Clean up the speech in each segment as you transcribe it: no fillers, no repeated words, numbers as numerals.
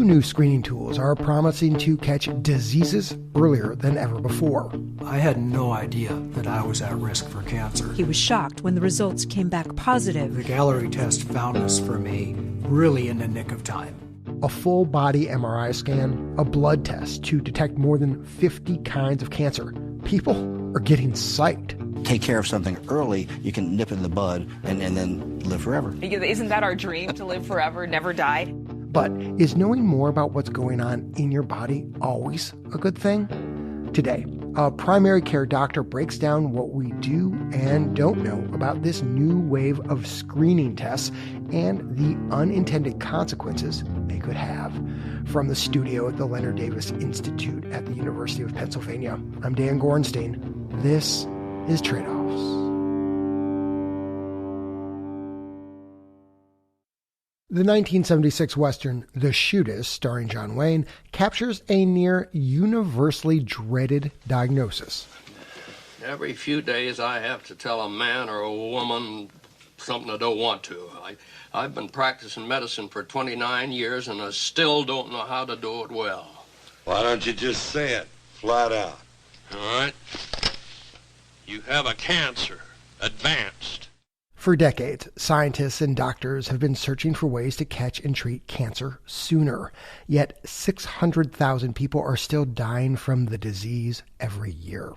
Two new screening tools are promising to catch diseases earlier than ever before. I had no idea that I was at risk for cancer. He was shocked when the results came back positive. The Gallery test found this for me really in the nick of time. A full body MRI scan, a blood test to detect more than 50 kinds of cancer. People are getting psyched. Take care of something early, you can nip it in the bud and then live forever. Isn't that our dream, to live forever, never die? But is knowing more about what's going on in your body always a good thing? Today, a primary care doctor breaks down what we do and don't know about this new wave of screening tests and the unintended consequences they could have. From the studio at the Leonard Davis Institute at the University of Pennsylvania, I'm Dan Gorenstein. This is Tradeoffs. The 1976 Western The Shootist, starring John Wayne, captures a near universally dreaded diagnosis. Every few days I have to tell a man or a woman something I don't want to. I've been practicing medicine for 29 years and I still don't know how to do it well. Why don't you just say it, flat out? All right. You have a cancer, advanced. For decades, scientists and doctors have been searching for ways to catch and treat cancer sooner. Yet 600,000 people are still dying from the disease every year.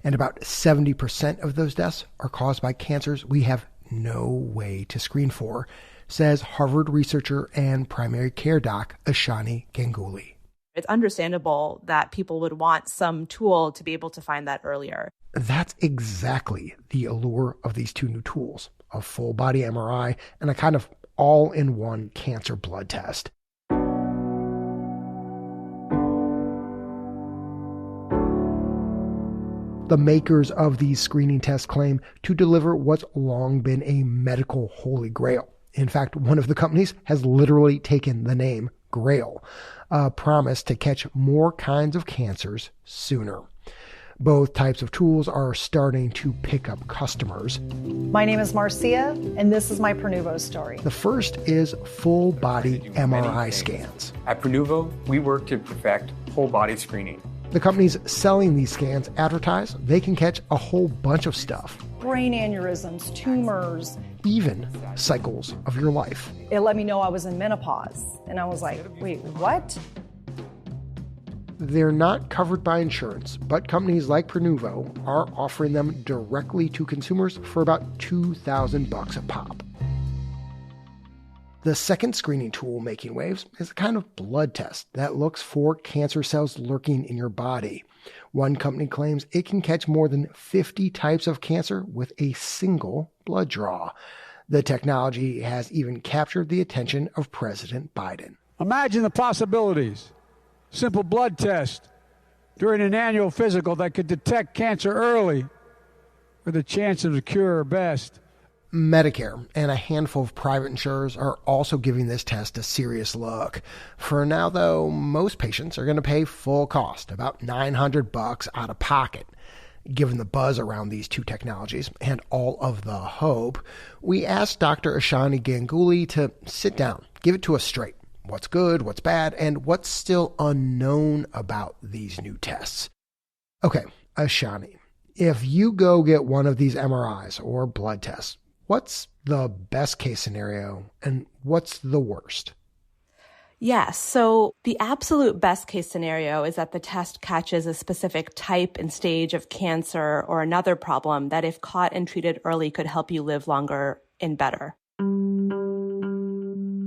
And about 70% of those deaths are caused by cancers we have no way to screen for, says Harvard researcher and primary care doc Ishani Ganguli. It's understandable that people would want some tool to be able to find that earlier. That's exactly the allure of these two new tools, a full body MRI and a kind of all-in-one cancer blood test. The makers of these screening tests claim to deliver what's long been a medical holy grail. In fact, one of the companies has literally taken the name Grail, a promise to catch more kinds of cancers sooner. Both types of tools are starting to pick up customers. My name is Marcia, and this is my Prenuvo story. The first is full body MRI scans. At Prenuvo, we work to perfect whole body screening. The companies selling these scans advertise they can catch a whole bunch of stuff. Brain aneurysms, tumors. Even cycles of your life. It let me know I was in menopause. And I was like, wait, what? They're not covered by insurance, but companies like Prenuvo are offering them directly to consumers for about $2,000 a pop. The second screening tool making waves is a kind of blood test that looks for cancer cells lurking in your body. One company claims it can catch more than 50 types of cancer with a single blood draw. The technology has even captured the attention of President Biden. Imagine the possibilities. Simple blood test during an annual physical that could detect cancer early with a chance of the cure or best. Medicare and a handful of private insurers are also giving this test a serious look. For now, though, most patients are going to pay full cost, about $900 out of pocket. Given the buzz around these two technologies and all of the hope, we asked Dr. Ishani Ganguli to sit down, give it to us straight. What's good, what's bad, and what's still unknown about these new tests. Okay, Ishani, if you go get one of these MRIs or blood tests, what's the best case scenario and what's the worst? Yes. So the absolute best case scenario is that the test catches a specific type and stage of cancer or another problem that, if caught and treated early, could help you live longer and better.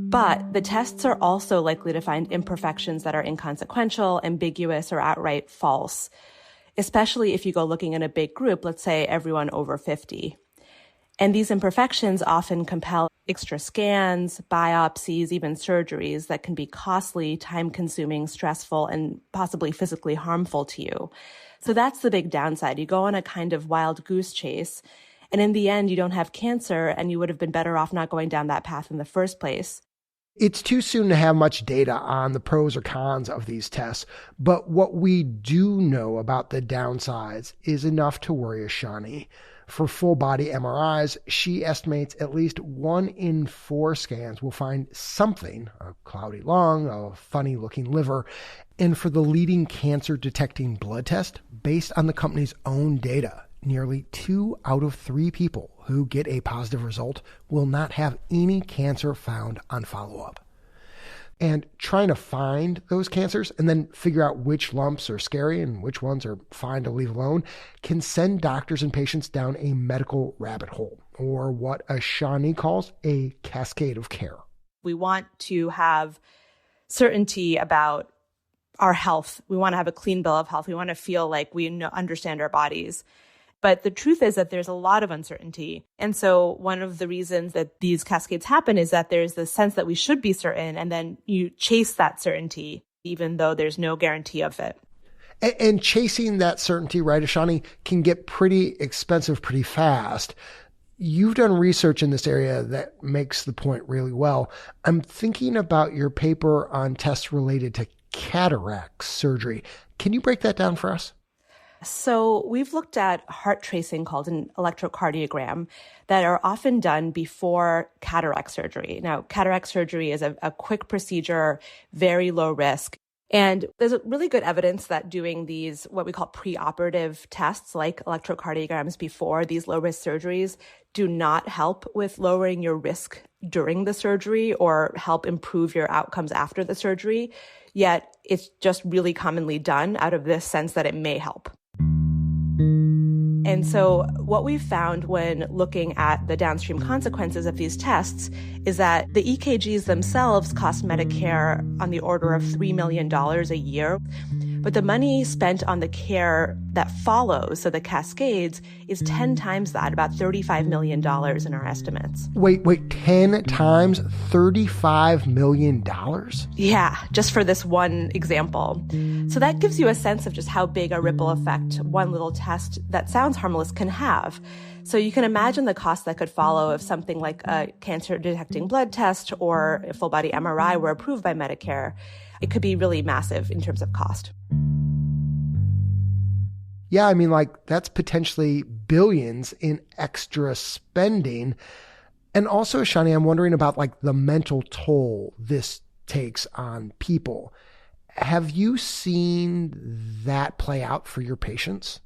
But the tests are also likely to find imperfections that are inconsequential, ambiguous, or outright false, especially if you go looking in a big group, let's say everyone over 50. And these imperfections often compel extra scans, biopsies, even surgeries that can be costly, time-consuming, stressful, and possibly physically harmful to you. So that's the big downside. You go on a kind of wild goose chase, and in the end, you don't have cancer, and you would have been better off not going down that path in the first place. It's too soon to have much data on the pros or cons of these tests, but what we do know about the downsides is enough to worry Ishani. For full body MRIs, she estimates at least 1 in 4 scans will find something, a cloudy lung, a funny looking liver. And for the leading cancer detecting blood test, based on the company's own data, nearly 2 out of 3 people who get a positive result will not have any cancer found on follow-up. And trying to find those cancers and then figure out which lumps are scary and which ones are fine to leave alone can send doctors and patients down a medical rabbit hole, or what Ishani calls a cascade of care. We want to have certainty about our health. We want to have a clean bill of health. We want to feel like we understand our bodies. But the truth is that there's a lot of uncertainty. And so one of the reasons that these cascades happen is that there's the sense that we should be certain, and then you chase that certainty, even though there's no guarantee of it. And chasing that certainty, right, Ishani, can get pretty expensive pretty fast. You've done research in this area that makes the point really well. I'm thinking about your paper on tests related to cataract surgery. Can you break that down for us? So we've looked at heart tracing called an electrocardiogram that are often done before cataract surgery. Now, cataract surgery is a quick procedure, very low risk. And there's really good evidence that doing these, what we call preoperative tests, like electrocardiograms before these low-risk surgeries, do not help with lowering your risk during the surgery or help improve your outcomes after the surgery. Yet it's just really commonly done out of this sense that it may help. And so what we've found when looking at the downstream consequences of these tests is that the EKGs themselves cost Medicare on the order of $3 million a year. But the money spent on the care that follows, so the cascades, is 10 times that, about $35 million in our estimates. Wait, 10 times $35 million? Yeah, just for this one example. So that gives you a sense of just how big a ripple effect one little test that sounds harmless can have. So you can imagine the cost that could follow if something like a cancer-detecting blood test or a full-body MRI were approved by Medicare. It could be really massive in terms of cost. Yeah, I mean, like, that's potentially billions in extra spending. And also, Ishani, I'm wondering about, like, the mental toll this takes on people. Have you seen that play out for your patients?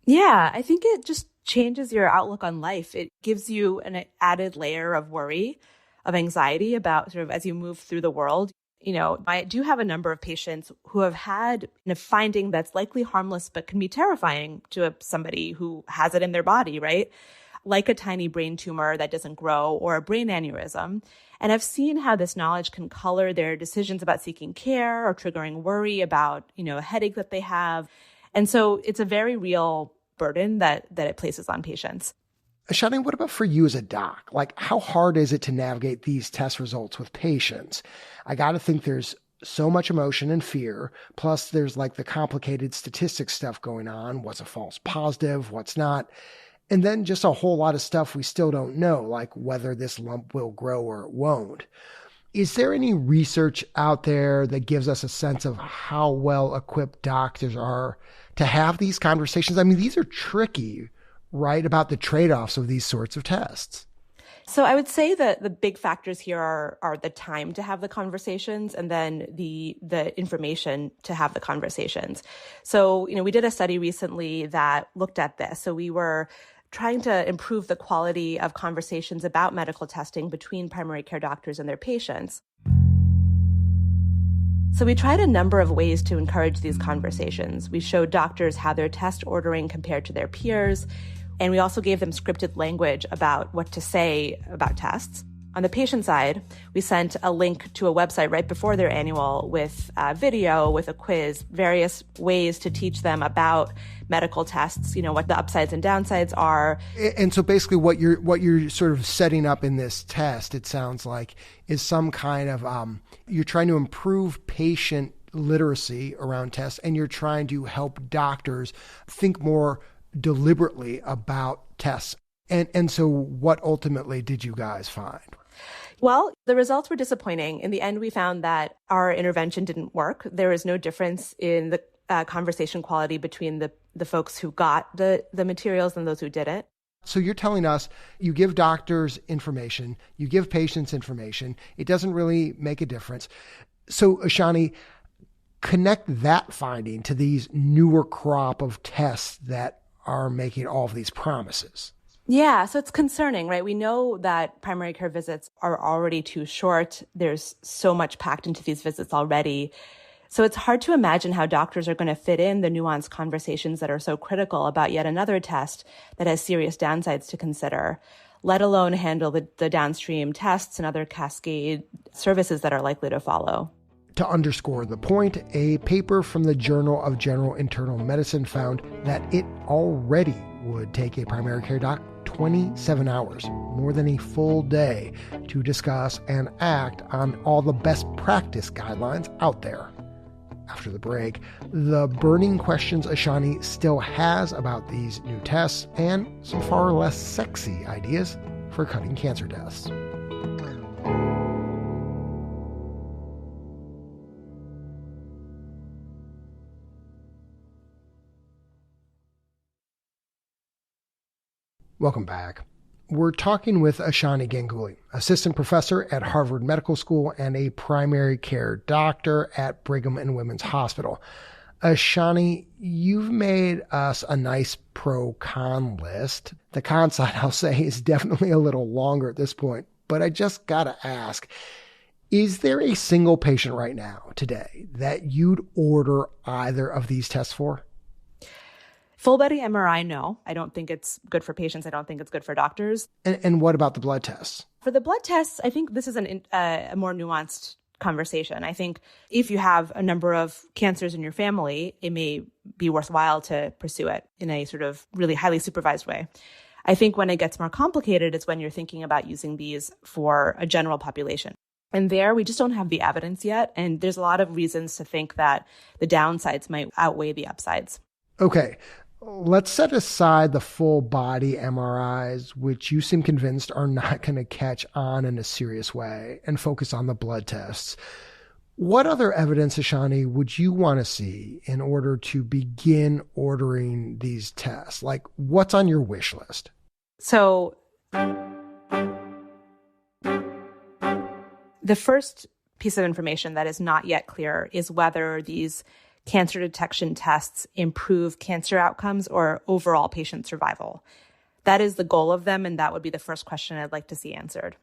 Yeah, I think it just changes your outlook on life. It gives you an added layer of worry, of anxiety about sort of as you move through the world. You know, I do have a number of patients who have had a finding that's likely harmless, but can be terrifying to somebody who has it in their body, right? Like a tiny brain tumor that doesn't grow or a brain aneurysm. And I've seen how this knowledge can color their decisions about seeking care or triggering worry about, a headache that they have. And so it's a very real burden that it places on patients. Ishani, what about for you as a doc? Like, how hard is it to navigate these test results with patients? I got to think there's so much emotion and fear. Plus, there's like the complicated statistics stuff going on. What's a false positive? What's not? And then just a whole lot of stuff we still don't know, like whether this lump will grow or it won't. Is there any research out there that gives us a sense of how well equipped doctors are to have these conversations? I mean, these are tricky, right, about the trade-offs of these sorts of tests. So I would say that the big factors here are the time to have the conversations and then the information to have the conversations. So, we did a study recently that looked at this. So we were trying to improve the quality of conversations about medical testing between primary care doctors and their patients. So we tried a number of ways to encourage these conversations. We showed doctors how their test ordering compared to their peers. And we also gave them scripted language about what to say about tests. On the patient side, we sent a link to a website right before their annual with a video, with a quiz, various ways to teach them about medical tests, what the upsides and downsides are. And so basically what you're sort of setting up in this test, it sounds like, is some kind of, you're trying to improve patient literacy around tests, and you're trying to help doctors think more deliberately about tests. And so what ultimately did you guys find? Well, the results were disappointing. In the end, we found that our intervention didn't work. There was no difference in the conversation quality between the folks who got the materials and those who didn't. So you're telling us you give doctors information, you give patients information, it doesn't really make a difference. So Ishani, connect that finding to these newer crop of tests that are making all of these promises. Yeah, so it's concerning, right? We know that primary care visits are already too short. There's so much packed into these visits already. So it's hard to imagine how doctors are going to fit in the nuanced conversations that are so critical about yet another test that has serious downsides to consider, let alone handle the downstream tests and other cascade services that are likely to follow. To underscore the point, a paper from the Journal of General Internal Medicine found that it already would take a primary care doc 27 hours, more than a full day, to discuss and act on all the best practice guidelines out there. After the break, the burning questions Ishani still has about these new tests and some far less sexy ideas for cutting cancer deaths. Welcome back. We're talking with Ishani Ganguli, assistant professor at Harvard Medical School and a primary care doctor at Brigham and Women's Hospital. Ishani, you've made us a nice pro-con list. The con side, I'll say, is definitely a little longer at this point, but I just gotta ask, is there a single patient right now, today, that you'd order either of these tests for? Full body MRI, no. I don't think it's good for patients. I don't think it's good for doctors. And what about the blood tests? For the blood tests, I think this is a more nuanced conversation. I think if you have a number of cancers in your family, it may be worthwhile to pursue it in a sort of really highly supervised way. I think when it gets more complicated is when you're thinking about using these for a general population. And there, we just don't have the evidence yet. And there's a lot of reasons to think that the downsides might outweigh the upsides. Okay. Let's set aside the full body MRIs, which you seem convinced are not going to catch on in a serious way, and focus on the blood tests. What other evidence, Ishani, would you want to see in order to begin ordering these tests? Like, what's on your wish list? So the first piece of information that is not yet clear is whether these cancer detection tests improve cancer outcomes or overall patient survival. That is the goal of them, and that would be the first question I'd like to see answered.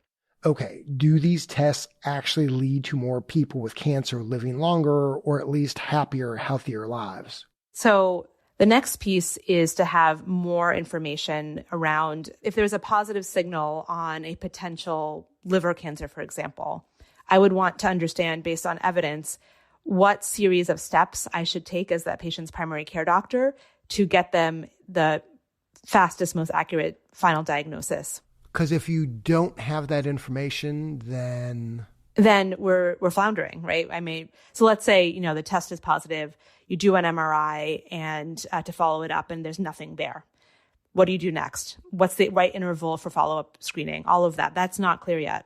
Okay, do these tests actually lead to more people with cancer living longer or at least happier, healthier lives? So the next piece is to have more information around if there's a positive signal on a potential liver cancer, for example. I would want to understand, based on evidence, what series of steps I should take as that patient's primary care doctor to get them the fastest, most accurate final diagnosis. Because if you don't have that information, then we're floundering, right? So let's say, the test is positive, you do an MRI and to follow it up and there's nothing there. What do you do next? What's the right interval for follow-up screening? All of that. That's not clear yet.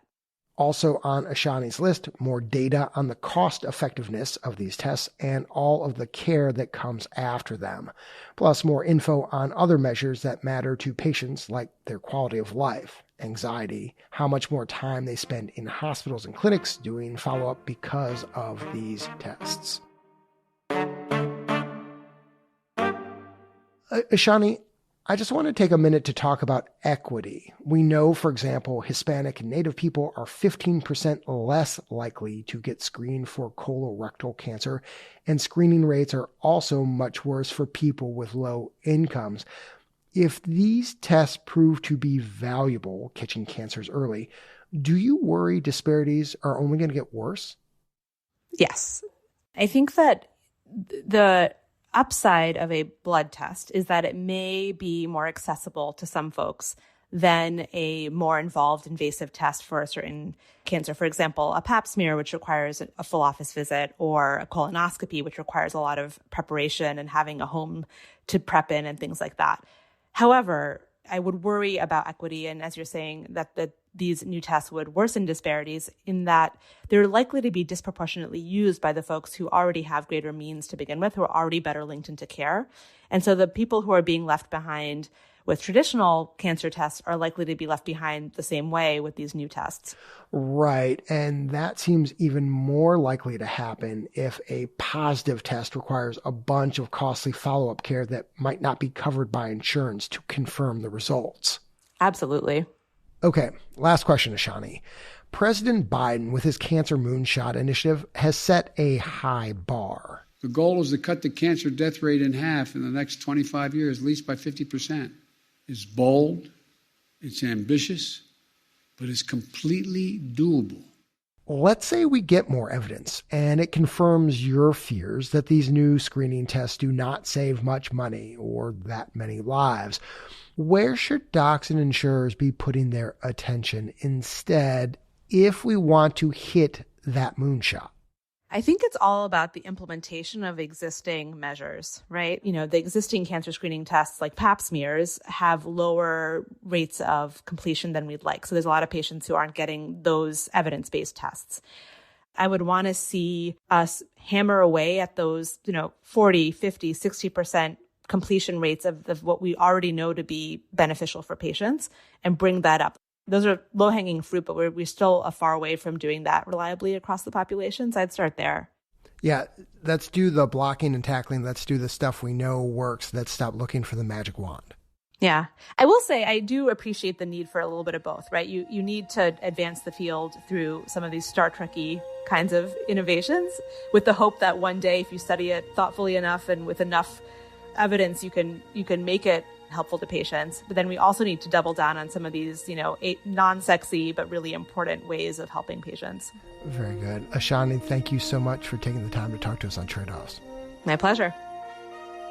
Also on Ishani's list, more data on the cost effectiveness of these tests and all of the care that comes after them, plus more info on other measures that matter to patients like their quality of life, anxiety, how much more time they spend in hospitals and clinics doing follow-up because of these tests. Ishani, I just want to take a minute to talk about equity. We know, for example, Hispanic and Native people are 15% less likely to get screened for colorectal cancer, and screening rates are also much worse for people with low incomes. If these tests prove to be valuable, catching cancers early, do you worry disparities are only going to get worse? Yes. I think that the upside of a blood test is that it may be more accessible to some folks than a more involved invasive test for a certain cancer. For example, a pap smear, which requires a full office visit, or a colonoscopy, which requires a lot of preparation and having a home to prep in and things like that. However, I would worry about equity. And as you're saying, that these new tests would worsen disparities in that they're likely to be disproportionately used by the folks who already have greater means to begin with, who are already better linked into care. And so the people who are being left behind with traditional cancer tests are likely to be left behind the same way with these new tests. Right. And that seems even more likely to happen if a positive test requires a bunch of costly follow-up care that might not be covered by insurance to confirm the results. Absolutely. Okay, last question, Ishani. President Biden, with his Cancer Moonshot initiative, has set a high bar. The goal is to cut the cancer death rate in half in the next 25 years, at least by 50%. It's bold, it's ambitious, but it's completely doable. Let's say we get more evidence and it confirms your fears that these new screening tests do not save much money or that many lives. Where should docs and insurers be putting their attention instead if we want to hit that moonshot? I think it's all about the implementation of existing measures, right? The existing cancer screening tests like pap smears have lower rates of completion than we'd like. So there's a lot of patients who aren't getting those evidence-based tests. I would want to see us hammer away at those, 40, 50, 60% completion rates of what we already know to be beneficial for patients and bring that up. Those are low-hanging fruit, but we're still a far away from doing that reliably across the population. So I'd start there. Yeah, let's do the blocking and tackling. Let's do the stuff we know works. Let's stop looking for the magic wand. Yeah. I will say I do appreciate the need for a little bit of both, right? You need to advance the field through some of these Star Trek-y kinds of innovations with the hope that one day, if you study it thoughtfully enough and with enough evidence, you can make it helpful to patients. But then we also need to double down on some of these, non-sexy but really important ways of helping patients. Very good. Ishani, thank you so much for taking the time to talk to us on Tradeoffs. My pleasure.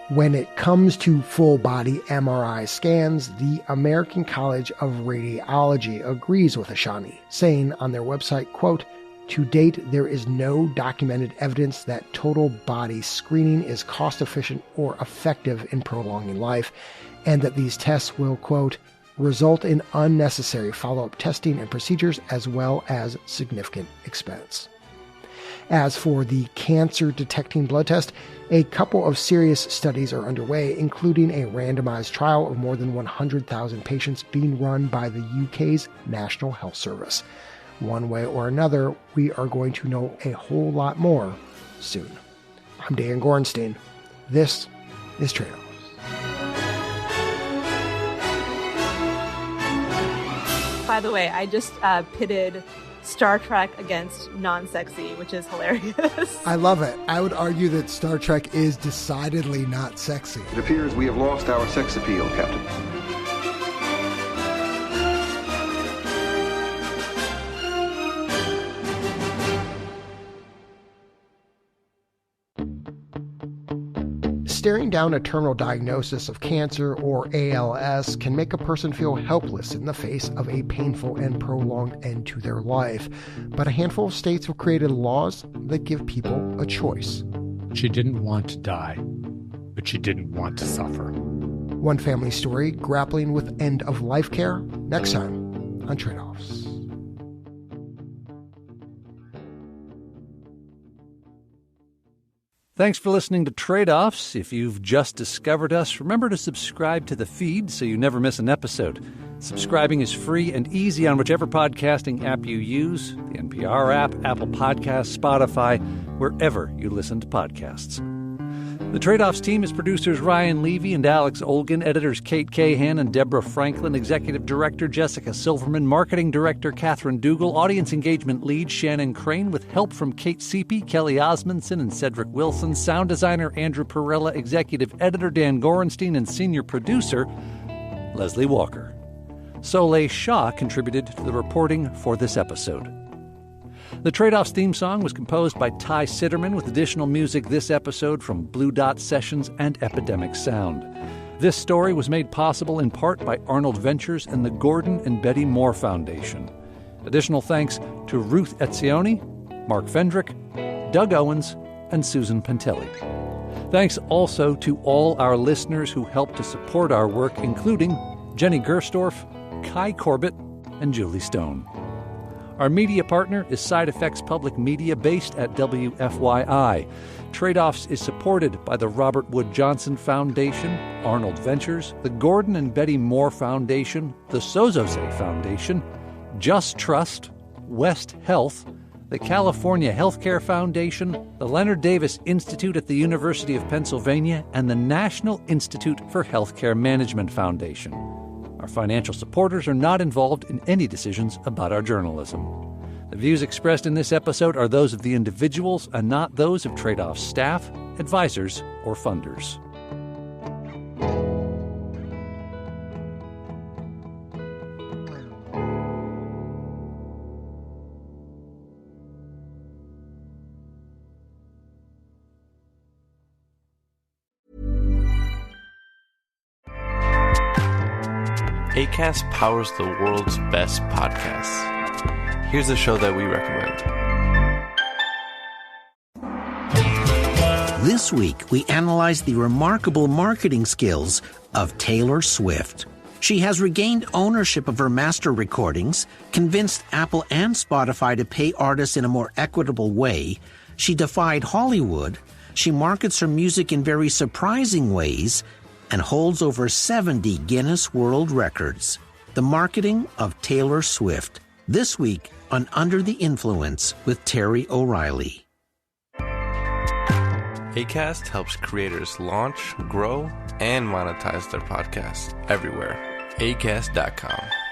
When it comes to full-body MRI scans, the American College of Radiology agrees with Ishani, saying on their website, quote, "To date, there is no documented evidence that total body screening is cost-efficient or effective in prolonging life, and that these tests will, quote, result in unnecessary follow-up testing and procedures as well as significant expense." As for the cancer-detecting blood test, a couple of serious studies are underway, including a randomized trial of more than 100,000 patients being run by the UK's National Health Service. One way or another, we are going to know a whole lot more soon. I'm Dan Gorenstein. This is Tradeoffs. By the way, I just pitted Star Trek against non-sexy, which is hilarious. I love it. I would argue that Star Trek is decidedly not sexy. It appears we have lost our sex appeal, Captain. Staring down a terminal diagnosis of cancer or ALS can make a person feel helpless in the face of a painful and prolonged end to their life. But a handful of states have created laws that give people a choice. She didn't want to die, but she didn't want to suffer. One family story grappling with end-of-life care next time on Tradeoffs. Thanks for listening to Tradeoffs. If you've just discovered us, remember to subscribe to the feed so you never miss an episode. Subscribing is free and easy on whichever podcasting app you use, the NPR app, Apple Podcasts, Spotify, wherever you listen to podcasts. The Tradeoffs team is producers Ryan Levy and Alex Olgin, editors Kate Cahan and Deborah Franklin, executive director Jessica Silverman, marketing director Catherine Dougal, audience engagement lead Shannon Crane, with help from Kate Seepy, Kelly Osmondson, and Cedric Wilson, sound designer Andrew Perella, executive editor Dan Gorenstein, and senior producer Leslie Walker. Soleil Shah contributed to the reporting for this episode. The Tradeoffs theme song was composed by Ty Sitterman, with additional music this episode from Blue Dot Sessions and Epidemic Sound. This story was made possible in part by Arnold Ventures and the Gordon and Betty Moore Foundation. Additional thanks to Ruth Etzioni, Mark Fendrick, Doug Owens, and Susan Pentelli. Thanks also to all our listeners who helped to support our work, including Jenny Gerstorff, Kai Corbett, and Julie Stone. Our media partner is Side Effects Public Media, based at WFYI. Tradeoffs is supported by the Robert Wood Johnson Foundation, Arnold Ventures, the Gordon and Betty Moore Foundation, the Sozose Foundation, Just Trust, West Health, the California Healthcare Foundation, the Leonard Davis Institute at the University of Pennsylvania, and the National Institute for Healthcare Management Foundation. Our financial supporters are not involved in any decisions about our journalism. The views expressed in this episode are those of the individuals and not those of Tradeoffs staff, advisors, or funders. Acast powers the world's best podcasts. Here's a show that we recommend. This week, we analyze the remarkable marketing skills of Taylor Swift. She has regained ownership of her master recordings, convinced Apple and Spotify to pay artists in a more equitable way. She defied Hollywood. She markets her music in very surprising ways, and holds over 70 Guinness World Records. The marketing of Taylor Swift. This week on Under the Influence with Terry O'Reilly. Acast helps creators launch, grow, and monetize their podcasts everywhere. Acast.com.